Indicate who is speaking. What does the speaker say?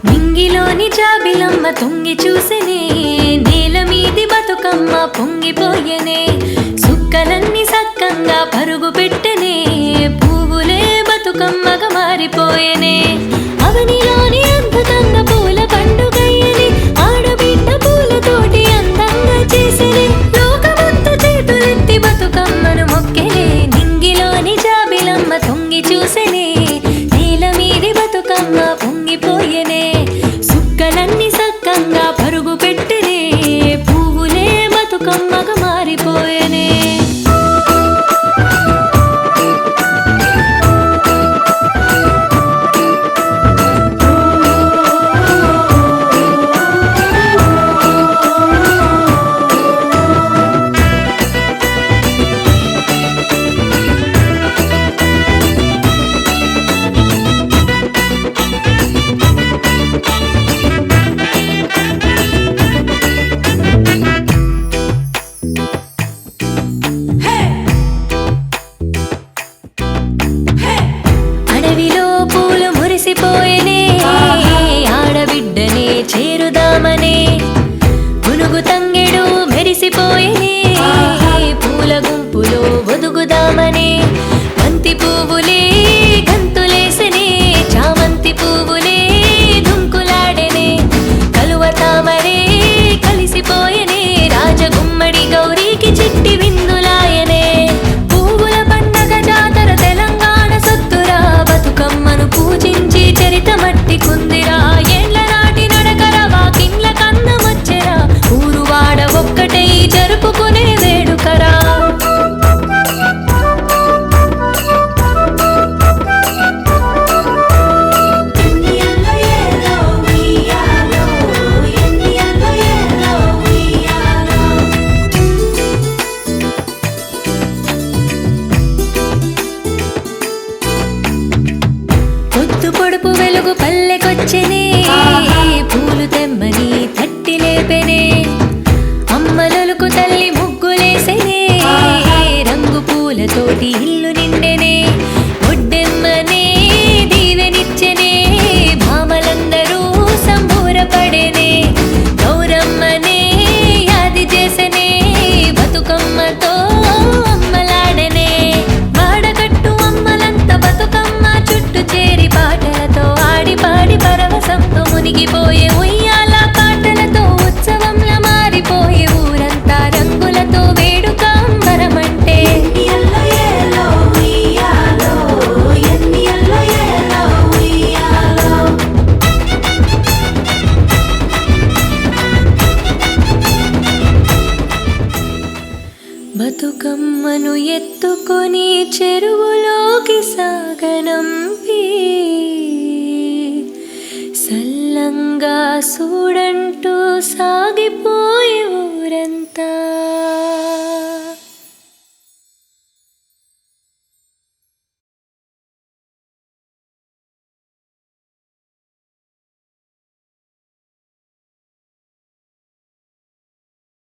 Speaker 1: నింగిలోని జాబిలమ్మ తొంగి చూసెనే, నేల మీది బతుకమ్మ పొంగిపోయెనే, సుక్కలన్నీ సక్కంగా పరుగు పెట్టెనే, పువ్వులే బతుకమ్మగా మారిపోయెనే. అవనిలోని అద్భుతంగా పూల పండుగయ్యని, ఆడబిడ్డ పూలతోటి అందంగా చేసెనే, లోకమంతా చేతులెత్తి బతుకమ్మను మొక్కెనే. నింగిలోని జాబిలమ్మ తొంగి చూసెనే, నేల మీది బతుకమ్మ పొంగిపోయెనే, సుక్కలన్నీ సక్కంగా పరుగు పెట్టెనే, పువ్వులే బతుకమ్మగా మారిపోయెనే. అడవిలో పూలు మురిసిపోయెనే, ఆడబిడ్డనే చేరుదామనే, గునుగు తంగెడు మెరిసిపోయెనే, పూల గుంపులో ఒదుగుదామనే, బంతి పువ్వులే గంతులేసెనే, చామంతి పువ్వులే దుంకులాడెనే, కలువ తామరే కలిసిపోయెనే, రాజగుమ్మడి గౌరీకి చిట్టి విందులాయనే. పువ్వుల పండగ జాతర తెలంగాణ సొత్తురా, బతుకమ్మను పూజించి చరిత మట్టి కుందిరా, ఏండ్ల నాటి నడకర వాకిండ్ల కన్నమొచ్చెరా, ఊరువాడ ఒక్కటై జరుపుకునే వేడుకరా. పొద్దు పొడుపు వెలుగు పల్లెకొచ్చెనే, పూలు తెమ్మని తట్టి లేపెనే, అమ్మలొలుకు తల్లి ముగ్గులేసెనే, రంగు పూలతోటి ఇల్లు నిండెనే, ఒడ్డెమ్మనే దీవెనిచ్చెనే, భామలందరూ సంబూరపడెనే, గౌరమ్మనే యాది చేసెనే, బతుకమ్మతో అమ్మలాడెనే, వాడకట్టు అమ్మలంత బతుకమ్మ చుట్టూ చేరి పాటలతో ఆడి పాడి పరవశంతో మునిగిపోయే, ఉయ్యాల పాటలతో ఉత్సవంలా మారిపోయే, ఊరంతా రంగులతో వేడుక అంబరమంటే. బతుకమ్మను ఎత్తుకొని చెరువులోకి సాగనంపి, సల్లంగా చూడంటూ సాగిపోయే ఊరంతా.